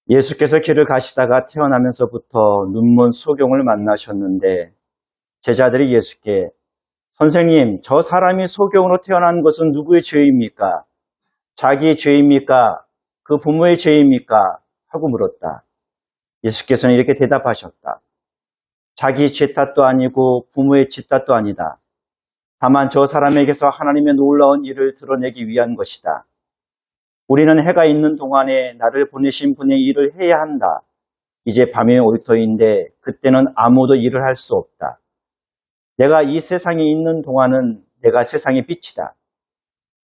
예수께서 길을 가시다가 태어나면서부터 눈먼 소경을 만나셨는데 제자들이 예수께 선생님, 저 사람이 소경으로 태어난 것은 누구의 죄입니까? 자기의 죄입니까? 그 부모의 죄입니까? 하고 물었다. 예수께서는 이렇게 대답하셨다. 자기 죄 탓도 아니고 부모의 죄 탓도 아니다. 다만 저 사람에게서 하나님의 놀라운 일을 드러내기 위한 것이다. 우리는 해가 있는 동안에 나를 보내신 분의 일을 해야 한다. 이제 밤이 올 터인데 그때는 아무도 일을 할 수 없다. 내가 이 세상에 있는 동안은 내가 세상의 빛이다.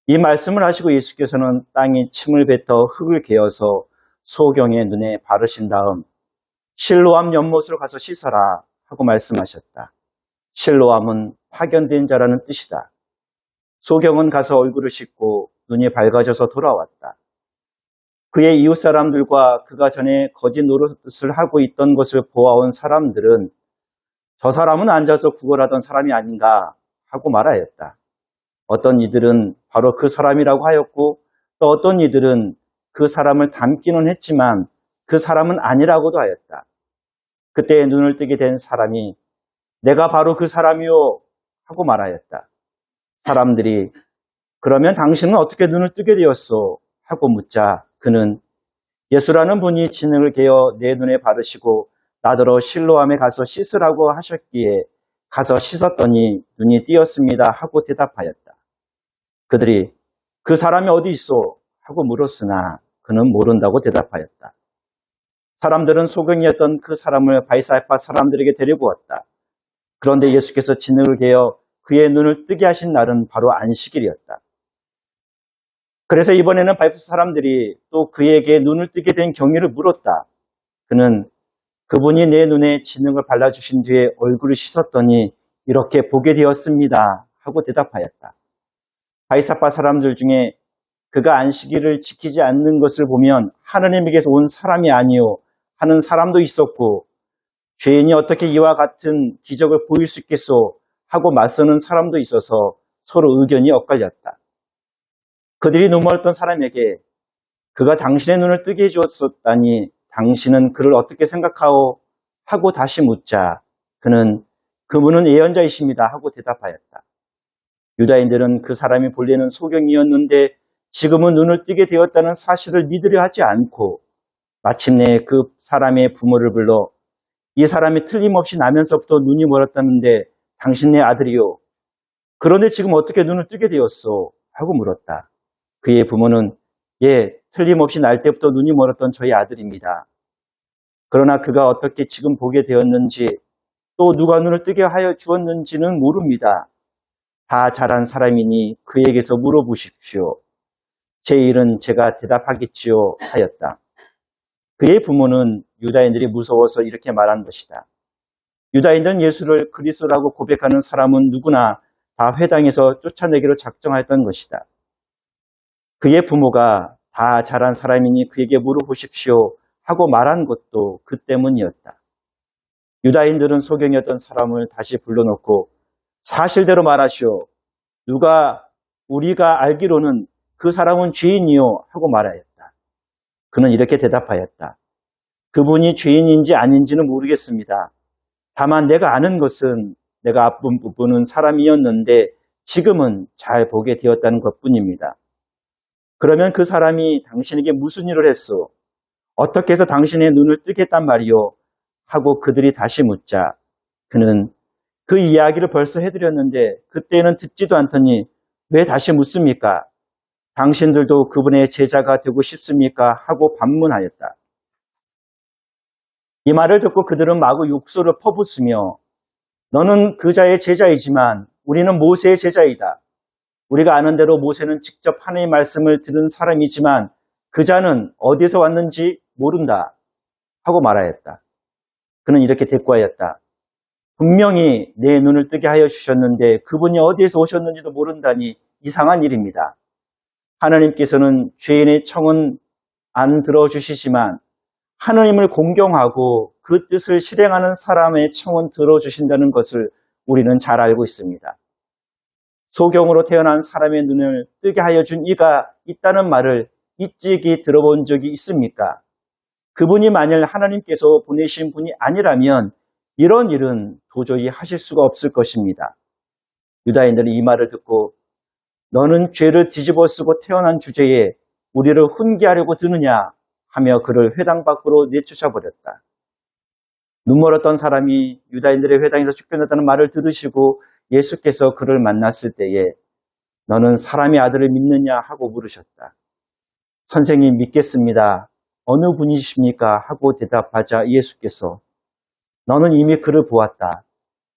이 말씀을 하시고 예수께서는 땅에 침을 뱉어 흙을 개어서 소경의 눈에 바르신 다음 실로암 연못으로 가서 씻어라 하고 말씀하셨다. 실로암은 파견된 자라는 뜻이다. 소경은 가서 얼굴을 씻고 눈이 밝아져서 돌아왔다. 그의 이웃 사람들과 그가 전에 거짓 노릇을 하고 있던 것을 보아온 사람들은 저 사람은 앉아서 구걸하던 사람이 아닌가 하고 말하였다. 어떤 이들은 바로 그 사람이라고 하였고 또 어떤 이들은 그 사람을 닮기는 했지만 그 사람은 아니라고도 하였다. 그때 눈을 뜨게 된 사람이 내가 바로 그 사람이요 하고 말하였다. 사람들이 그러면 당신은 어떻게 눈을 뜨게 되었소? 하고 묻자 그는 예수라는 분이 진흙을 개어 내 눈에 바르시고 나더러 실로암에 가서 씻으라고 하셨기에 가서 씻었더니 눈이 띄었습니다 하고 대답하였다. 그들이 그 사람이 어디 있소? 하고 물었으나 그는 모른다고 대답하였다. 사람들은 소경이었던 그 사람을 바이사파 사람들에게 데리고 왔다. 그런데 예수께서 진흙을 개어 그의 눈을 뜨게 하신 날은 바로 안식일이었다. 그래서 이번에는 바이사파 사람들이 또 그에게 눈을 뜨게 된 경위를 물었다. 그는 그분이 내 눈에 진흙을 발라주신 뒤에 얼굴을 씻었더니 이렇게 보게 되었습니다 하고 대답하였다. 바이사파 사람들 중에 그가 안식일을 지키지 않는 것을 보면 하느님에게서 온 사람이 아니요 하는 사람도 있었고 죄인이 어떻게 이와 같은 기적을 보일 수 있겠소 하고 맞서는 사람도 있어서 서로 의견이 엇갈렸다. 그들이 눈멀었던 사람에게 그가 당신의 눈을 뜨게 해주었다니 당신은 그를 어떻게 생각하오? 하고 다시 묻자 그는 그분은 예언자이십니다 하고 대답하였다. 유다인들은 그 사람이 본래는 소경이었는데 지금은 눈을 뜨게 되었다는 사실을 믿으려 하지 않고 마침내 그 사람의 부모를 불러 이 사람이 틀림없이 나면서부터 눈이 멀었다는데 당신네 아들이요. 그런데 지금 어떻게 눈을 뜨게 되었소? 하고 물었다. 그의 부모는 예, 틀림없이 날 때부터 눈이 멀었던 저희 아들입니다. 그러나 그가 어떻게 지금 보게 되었는지 또 누가 눈을 뜨게 하여 주었는지는 모릅니다. 다 자란 사람이니 그에게서 물어보십시오. 제 일은 제가 대답하겠지요 하였다. 그의 부모는 유다인들이 무서워서 이렇게 말한 것이다. 유다인들은 예수를 그리스도라고 고백하는 사람은 누구나 다 회당에서 쫓아내기로 작정하였던 것이다. 그의 부모가 다 자란 사람이니 그에게 물어보십시오 하고 말한 것도 그 때문이었다. 유다인들은 소경이었던 사람을 다시 불러놓고 사실대로 말하시오. 우리가 알기로는 그 사람은 죄인이요 하고 말하였다. 그는 이렇게 대답하였다. 그분이 죄인인지 아닌지는 모르겠습니다. 다만 내가 아는 것은 내가 아픈 부분은 사람이었는데 지금은 잘 보게 되었다는 것뿐입니다. 그러면 그 사람이 당신에게 무슨 일을 했소? 어떻게 해서 당신의 눈을 뜨겠단 말이요? 하고 그들이 다시 묻자 그는 그 이야기를 벌써 해드렸는데 그때는 듣지도 않더니 왜 다시 묻습니까? 당신들도 그분의 제자가 되고 싶습니까? 하고 반문하였다. 이 말을 듣고 그들은 마구 욕설을 퍼붓으며 너는 그 자의 제자이지만 우리는 모세의 제자이다. 우리가 아는 대로 모세는 직접 하나님의 말씀을 들은 사람이지만 그 자는 어디서 왔는지 모른다 하고 말하였다. 그는 이렇게 대꾸하였다. 분명히 내 눈을 뜨게 하여 주셨는데 그분이 어디에서 오셨는지도 모른다니 이상한 일입니다. 하나님께서는 죄인의 청은 안 들어주시지만 하나님을 공경하고 그 뜻을 실행하는 사람의 청은 들어주신다는 것을 우리는 잘 알고 있습니다. 소경으로 태어난 사람의 눈을 뜨게 하여 준 이가 있다는 말을 일찍이 들어본 적이 있습니까? 그분이 만일 하나님께서 보내신 분이 아니라면 이런 일은 도저히 하실 수가 없을 것입니다. 유다인들은 이 말을 듣고 너는 죄를 뒤집어 쓰고 태어난 주제에 우리를 훈계하려고 드느냐 하며 그를 회당 밖으로 내쫓아버렸다. 눈멀었던 사람이 유다인들의 회당에서 쫓겨났다는 말을 들으시고 예수께서 그를 만났을 때에 너는 사람의 아들을 믿느냐 하고 물으셨다. 선생님 믿겠습니다. 어느 분이십니까? 하고 대답하자 예수께서 너는 이미 그를 보았다.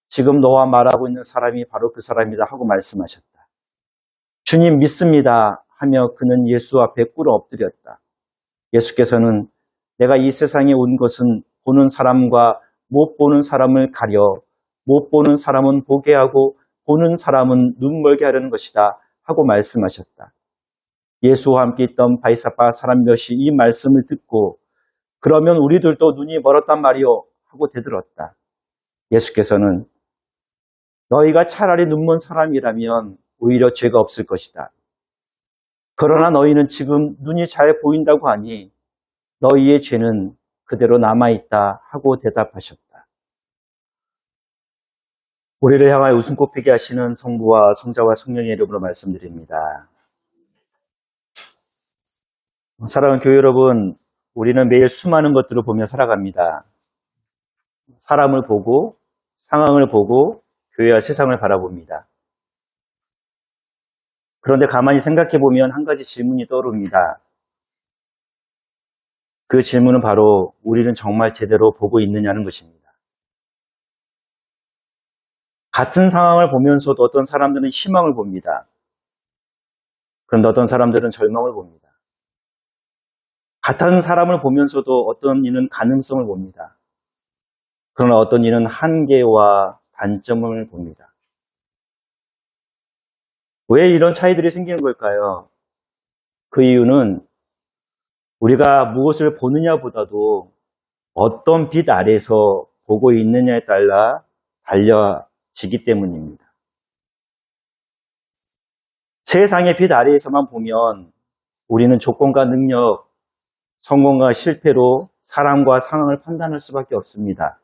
지금 너와 말하고 있는 사람이 바로 그 사람이다 하고 말씀하셨다. 주님 믿습니다 하며 그는 예수 앞에 꿇어 엎드렸다. 예수께서는 내가 이 세상에 온 것은 보는 사람과 못 보는 사람을 가려 못 보는 사람은 보게 하고 보는 사람은 눈멀게 하려는 것이다 하고 말씀하셨다. 예수와 함께 있던 바리새파 사람 몇이 이 말씀을 듣고 그러면 우리들도 눈이 멀었단 말이오 하고 대들었다. 예수께서는 너희가 차라리 눈먼 사람이라면 오히려 죄가 없을 것이다. 그러나 너희는 지금 눈이 잘 보인다고 하니 너희의 죄는 그대로 남아있다 하고 대답하셨다. 우리를 향하여 웃음꽃 피게 하시는 성부와 성자와 성령의 이름으로 말씀드립니다. 사랑하는 교회 여러분, 우리는 매일 수많은 것들을 보며 살아갑니다. 사람을 보고, 상황을 보고, 교회와 세상을 바라봅니다. 그런데 가만히 생각해 보면 한 가지 질문이 떠오릅니다. 그 질문은 바로 우리는 정말 제대로 보고 있느냐는 것입니다. 같은 상황을 보면서도 어떤 사람들은 희망을 봅니다. 그런데 어떤 사람들은 절망을 봅니다. 같은 사람을 보면서도 어떤 이는 가능성을 봅니다. 그러나 어떤 이는 한계와 단점을 봅니다. 왜 이런 차이들이 생기는 걸까요? 그 이유는 우리가 무엇을 보느냐보다도 어떤 빛 아래서 보고 있느냐에 따라 달려지기 때문입니다. 세상의 빛 아래에서만 보면 우리는 조건과 능력, 성공과 실패로 사람과 상황을 판단할 수밖에 없습니다.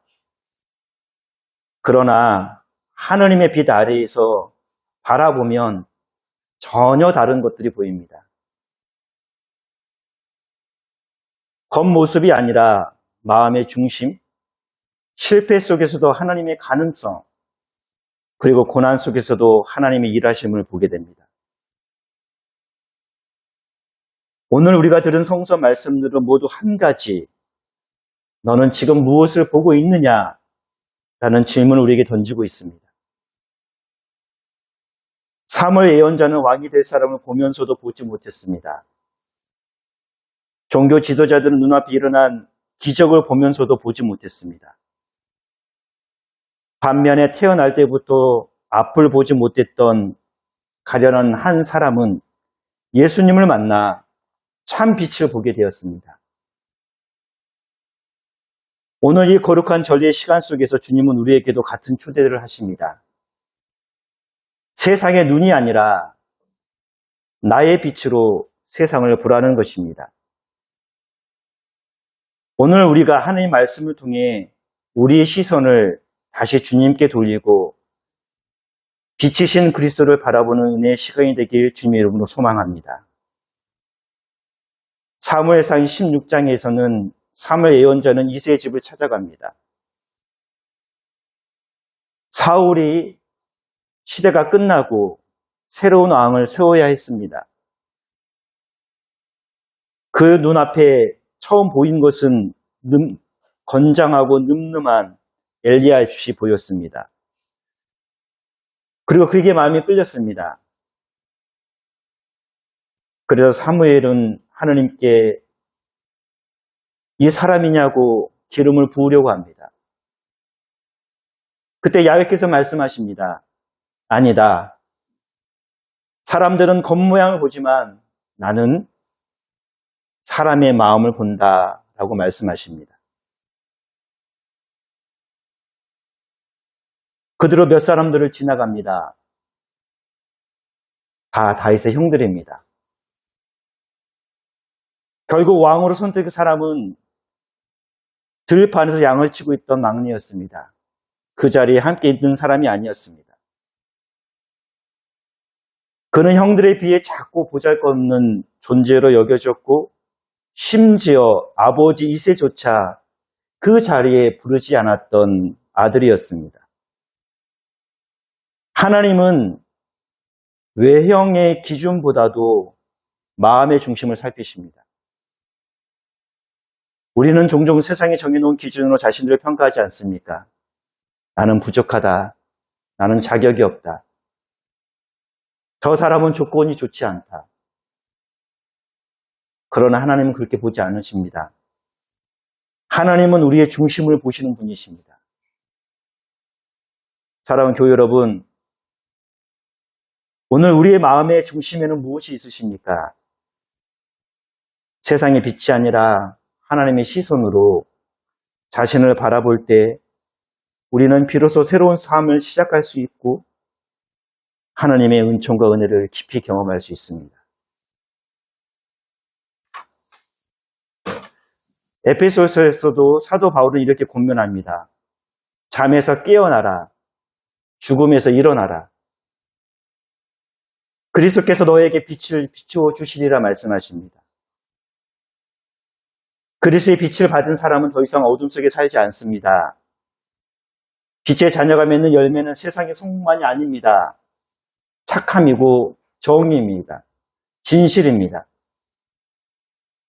그러나 하느님의 빛 아래에서 바라보면 전혀 다른 것들이 보입니다. 겉모습이 아니라 마음의 중심, 실패 속에서도 하나님의 가능성, 그리고 고난 속에서도 하나님의 일하심을 보게 됩니다. 오늘 우리가 들은 성서 말씀들은 모두 한 가지, 너는 지금 무엇을 보고 있느냐? 라는 질문을 우리에게 던지고 있습니다. 사무엘 예언자는 왕이 될 사람을 보면서도 보지 못했습니다. 종교 지도자들은 눈앞에 일어난 기적을 보면서도 보지 못했습니다. 반면에 태어날 때부터 앞을 보지 못했던 가련한 한 사람은 예수님을 만나 참 빛을 보게 되었습니다. 오늘 이 거룩한 전리의 시간 속에서 주님은 우리에게도 같은 초대를 하십니다. 세상의 눈이 아니라 나의 빛으로 세상을 보라는 것입니다. 오늘 우리가 하나님의 말씀을 통해 우리의 시선을 다시 주님께 돌리고 빛이신 그리스도를 바라보는 은혜의 시간이 되길 주님의 이름으로 소망합니다. 사무엘상 16장에서는 사무엘 예언자는 이새의 집을 찾아갑니다. 사울이 시대가 끝나고 새로운 왕을 세워야 했습니다. 그 눈앞에 처음 보인 것은 건장하고 늠름한 엘리야 빛이 보였습니다. 그리고 그게 마음에 끌렸습니다. 그래서 사무엘은 하나님께 이 사람이냐고 기름을 부으려고 합니다. 그때 야훼께서 말씀하십니다. 아니다. 사람들은 겉모양을 보지만 나는 사람의 마음을 본다라고 말씀하십니다. 그대로 몇 사람들을 지나갑니다. 다 다윗의 형들입니다. 결국 왕으로 선택한 사람은 들판에서 양을 치고 있던 막내였습니다. 그 자리에 함께 있는 사람이 아니었습니다. 그는 형들에 비해 작고 보잘것없는 존재로 여겨졌고 심지어 아버지 이세조차 그 자리에 부르지 않았던 아들이었습니다. 하나님은 외형의 기준보다도 마음의 중심을 살피십니다. 우리는 종종 세상에 정해놓은 기준으로 자신들을 평가하지 않습니까? 나는 부족하다. 나는 자격이 없다. 저 사람은 조건이 좋지 않다. 그러나 하나님은 그렇게 보지 않으십니다. 하나님은 우리의 중심을 보시는 분이십니다. 사랑하는 교회 여러분, 오늘 우리의 마음의 중심에는 무엇이 있으십니까? 세상의 빛이 아니라 하나님의 시선으로 자신을 바라볼 때 우리는 비로소 새로운 삶을 시작할 수 있고 하나님의 은총과 은혜를 깊이 경험할 수 있습니다. 에베소서에서도 사도 바울은 이렇게 권면합니다. 잠에서 깨어나라. 죽음에서 일어나라. 그리스도께서 너에게 빛을 비추어 주시리라 말씀하십니다. 그리스도의 빛을 받은 사람은 더 이상 어둠 속에 살지 않습니다. 빛의 자녀가 맺는 열매는 세상의 속만이 아닙니다. 착함이고 정의입니다. 진실입니다.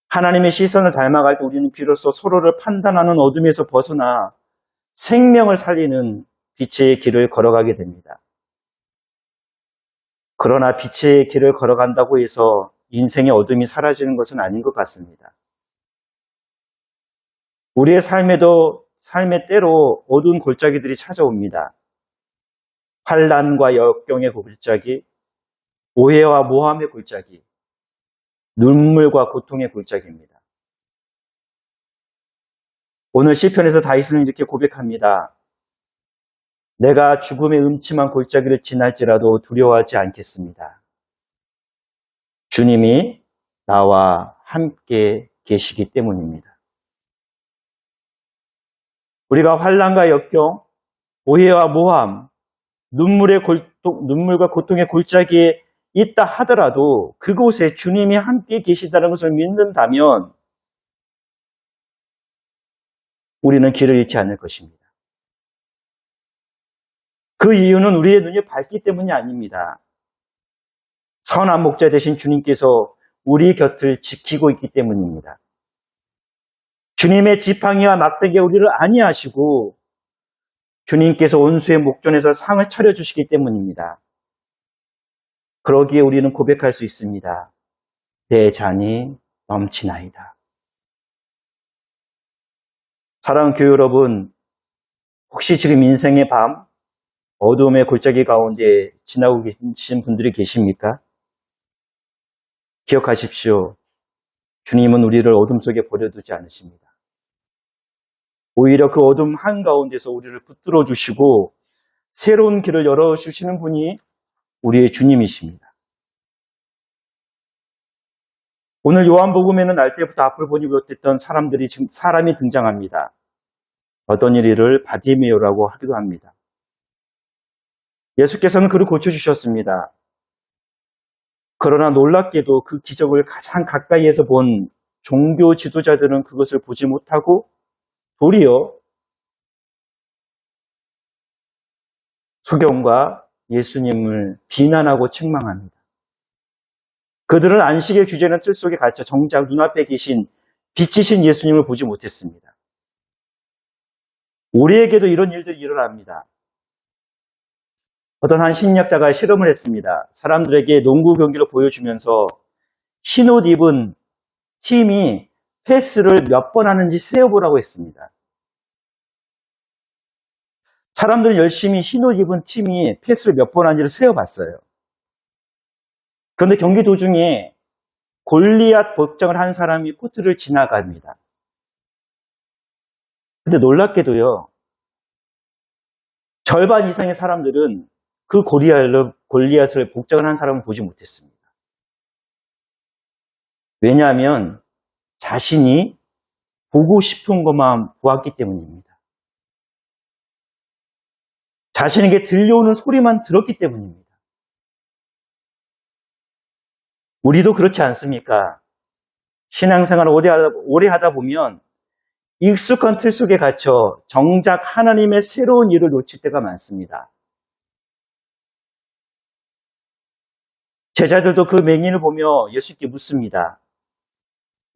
하나님의 시선을 닮아갈 때 우리는 비로소 서로를 판단하는 어둠에서 벗어나 생명을 살리는 빛의 길을 걸어가게 됩니다. 그러나 빛의 길을 걸어간다고 해서 인생의 어둠이 사라지는 것은 아닌 것 같습니다. 우리의 삶의 때로 어두운 골짜기들이 찾아옵니다. 환난과 역경의 골짜기, 오해와 모함의 골짜기, 눈물과 고통의 골짜기입니다. 오늘 시편에서 다윗은 이렇게 고백합니다. 내가 죽음의 음침한 골짜기를 지날지라도 두려워하지 않겠습니다. 주님이 나와 함께 계시기 때문입니다. 우리가 환난과 역경, 오해와 모함, 눈물과 고통의 골짜기에 있다 하더라도 그곳에 주님이 함께 계시다는 것을 믿는다면 우리는 길을 잃지 않을 것입니다. 그 이유는 우리의 눈이 밝기 때문이 아닙니다. 선한 목자 되신 주님께서 우리 곁을 지키고 있기 때문입니다. 주님의 지팡이와 막대기가 우리를 안위하시고 주님께서 온수의 목전에서 상을 차려주시기 때문입니다. 그러기에 우리는 고백할 수 있습니다. 내 잔이 넘치나이다. 사랑하는 교회 여러분, 혹시 지금 인생의 밤, 어두움의 골짜기 가운데 지나고 계신 분들이 계십니까? 기억하십시오. 주님은 우리를 어둠 속에 버려두지 않으십니다. 오히려 그 어둠 한가운데서 우리를 붙들어 주시고 새로운 길을 열어주시는 분이 우리의 주님이십니다. 오늘 요한복음에는 날 때부터 앞을 보니 못했던 사람이 등장합니다. 어떤 일을 바디메오라고 하기도 합니다. 예수께서는 그를 고쳐주셨습니다. 그러나 놀랍게도 그 기적을 가장 가까이에서 본 종교 지도자들은 그것을 보지 못하고 도리어 소경과 예수님을 비난하고 책망합니다. 그들은 안식의 규제는 틀 속에 갇혀 정작 눈앞에 계신 빛이신 예수님을 보지 못했습니다. 우리에게도 이런 일들이 일어납니다. 어떤 한 심리학자가 실험을 했습니다. 사람들에게 농구 경기를 보여주면서 흰옷 입은 팀이 패스를 몇 번 하는지 세어보라고 했습니다. 사람들은 열심히 흰옷 입은 팀이 패스를 몇 번 하는지를 세어봤어요. 그런데 경기 도중에 골리앗 복장을 한 사람이 코트를 지나갑니다. 근데 놀랍게도요, 절반 이상의 사람들은 그 골리앗을 복장을 한 사람을 보지 못했습니다. 왜냐하면 자신이 보고 싶은 것만 보았기 때문입니다. 자신에게 들려오는 소리만 들었기 때문입니다. 우리도 그렇지 않습니까? 신앙생활을 오래 하다 보면 익숙한 틀 속에 갇혀 정작 하나님의 새로운 일을 놓칠 때가 많습니다. 제자들도 그 맹인을 보며 예수께 묻습니다.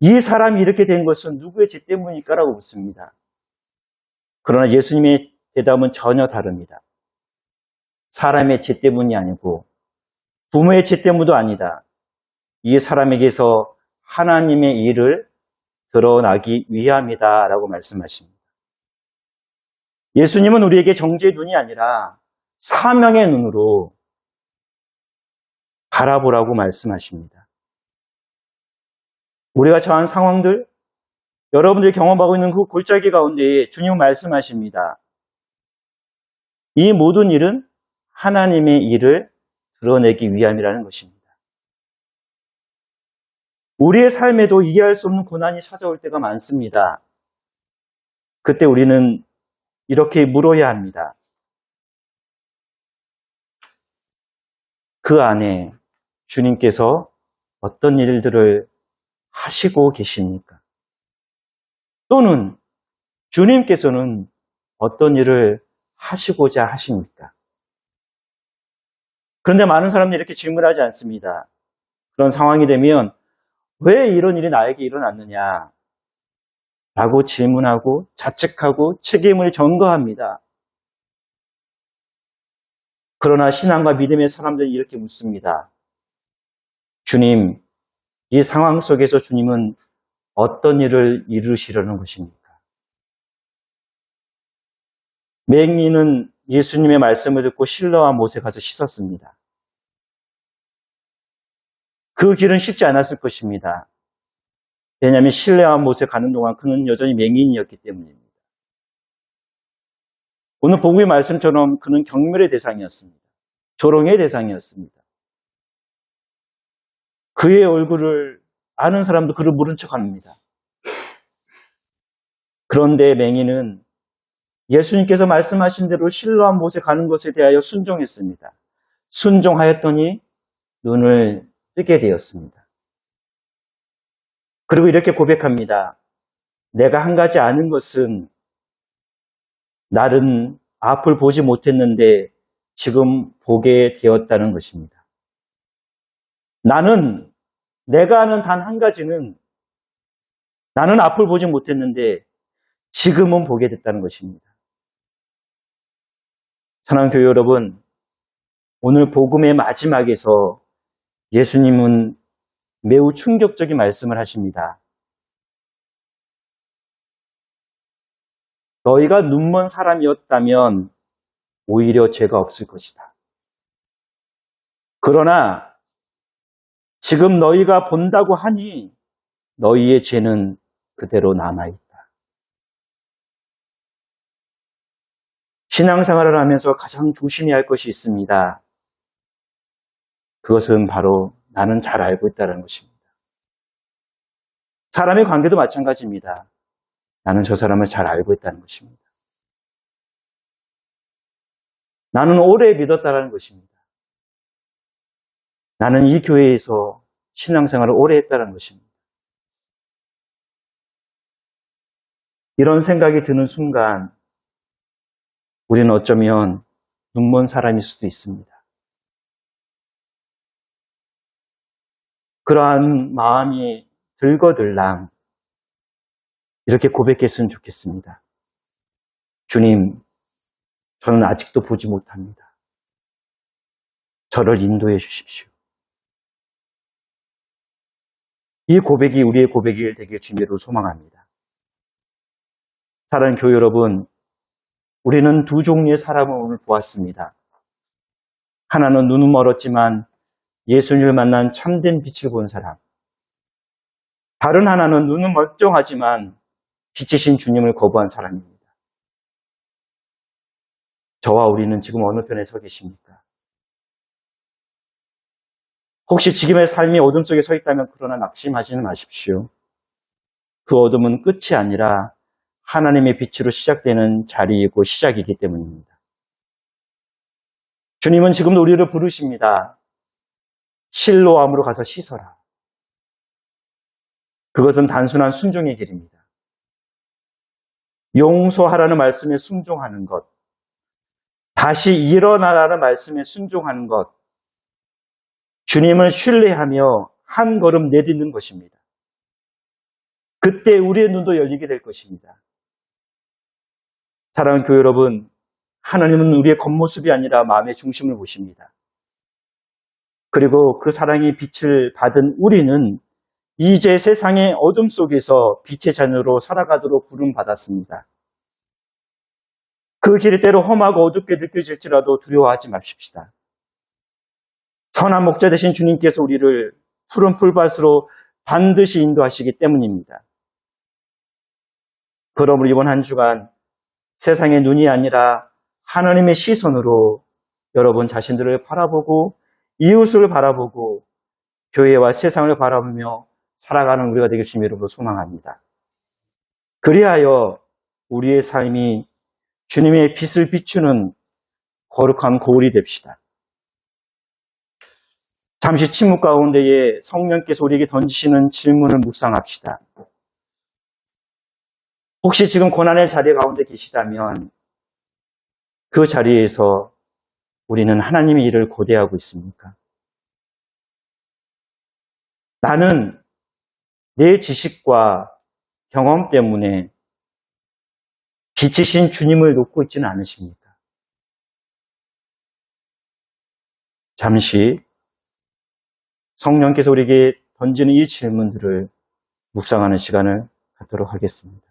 이 사람이 이렇게 된 것은 누구의 죄 때문일까? 라고 묻습니다. 그러나 예수님의 대답은 전혀 다릅니다. 사람의 죄 때문이 아니고 부모의 죄 때문도 아니다. 이 사람에게서 하나님의 일을 드러나기 위함이다 라고 말씀하십니다. 예수님은 우리에게 정죄의 눈이 아니라 사명의 눈으로 바라보라고 말씀하십니다. 우리가 처한 상황들, 여러분들이 경험하고 있는 그 골짜기 가운데 주님은 말씀하십니다. 이 모든 일은 하나님의 일을 드러내기 위함이라는 것입니다. 우리의 삶에도 이해할 수 없는 고난이 찾아올 때가 많습니다. 그때 우리는 이렇게 물어야 합니다. 그 안에 주님께서 어떤 일들을 하시고 계십니까? 또는 주님께서는 어떤 일을 하시고자 하십니까? 그런데 많은 사람들이 이렇게 질문하지 않습니다. 그런 상황이 되면 왜 이런 일이 나에게 일어났느냐? 라고 질문하고 자책하고 책임을 전가합니다. 그러나 신앙과 믿음의 사람들이 이렇게 묻습니다. 주님, 이 상황 속에서 주님은 어떤 일을 이루시려는 것입니까? 맹인은 예수님의 말씀을 듣고 실로암 못에 가서 씻었습니다. 그 길은 쉽지 않았을 것입니다. 왜냐하면 실로암 못에 가는 동안 그는 여전히 맹인이었기 때문입니다. 오늘 복음의 말씀처럼 그는 경멸의 대상이었습니다. 조롱의 대상이었습니다. 그의 얼굴을 아는 사람도 그를 모른 척합니다. 그런데 맹인은 예수님께서 말씀하신 대로 실로암 못에 가는 것에 대하여 순종했습니다. 순종하였더니 눈을 뜨게 되었습니다. 그리고 이렇게 고백합니다. 내가 한 가지 아는 것은 나는 앞을 보지 못했는데 지금 보게 되었다는 것입니다. 내가 아는 단 한 가지는 나는 앞을 보지 못했는데 지금은 보게 됐다는 것입니다. 사랑하는 교회 여러분, 오늘 복음의 마지막에서 예수님은 매우 충격적인 말씀을 하십니다. 너희가 눈먼 사람이었다면 오히려 죄가 없을 것이다. 그러나 지금 너희가 본다고 하니 너희의 죄는 그대로 남아있다. 신앙생활을 하면서 가장 조심해야 할 것이 있습니다. 그것은 바로 나는 잘 알고 있다는 것입니다. 사람의 관계도 마찬가지입니다. 나는 저 사람을 잘 알고 있다는 것입니다. 나는 오래 믿었다는 것입니다. 나는 이 교회에서 신앙생활을 오래 했다는 것입니다. 이런 생각이 드는 순간 우리는 어쩌면 눈먼 사람일 수도 있습니다. 그러한 마음이 들거들랑 이렇게 고백했으면 좋겠습니다. 주님, 저는 아직도 보지 못합니다. 저를 인도해 주십시오. 이 고백이 우리의 고백이 되길 주님으로 소망합니다. 사랑하는 교회 여러분, 우리는 두 종류의 사람을 오늘 보았습니다. 하나는 눈은 멀었지만 예수님을 만난 참된 빛을 본 사람. 다른 하나는 눈은 멀쩡하지만 빛이신 주님을 거부한 사람입니다. 저와 우리는 지금 어느 편에 서 계십니까? 혹시 지금의 삶이 어둠 속에 서 있다면 그러나 낙심하지는 마십시오. 그 어둠은 끝이 아니라 하나님의 빛으로 시작되는 자리이고 시작이기 때문입니다. 주님은 지금도 우리를 부르십니다. 실로암으로 가서 씻어라. 그것은 단순한 순종의 길입니다. 용서하라는 말씀에 순종하는 것, 다시 일어나라는 말씀에 순종하는 것, 주님을 신뢰하며 한 걸음 내딛는 것입니다. 그때 우리의 눈도 열리게 될 것입니다. 사랑하는 교회 여러분, 하나님은 우리의 겉모습이 아니라 마음의 중심을 보십니다. 그리고 그 사랑의 빛을 받은 우리는 이제 세상의 어둠 속에서 빛의 자녀로 살아가도록 부름받았습니다. 그 길이 때로 험하고 어둡게 느껴질지라도 두려워하지 마십시다. 선한 목자 되신 주님께서 우리를 푸른 풀밭으로 반드시 인도하시기 때문입니다. 그러므로 이번 한 주간 세상의 눈이 아니라 하나님의 시선으로 여러분 자신들을 바라보고 이웃을 바라보고 교회와 세상을 바라보며 살아가는 우리가 되길 주님 이름으로 소망합니다. 그리하여 우리의 삶이 주님의 빛을 비추는 거룩한 거울이 됩시다. 잠시 침묵 가운데에 성령께서 우리에게 던지시는 질문을 묵상합시다. 혹시 지금 고난의 자리 가운데 계시다면 그 자리에서 우리는 하나님의 일을 고대하고 있습니까? 나는 내 지식과 경험 때문에 빛이신 주님을 놓고 있지는 않으십니까? 잠시 성령께서 우리에게 던지는 이 질문들을 묵상하는 시간을 갖도록 하겠습니다.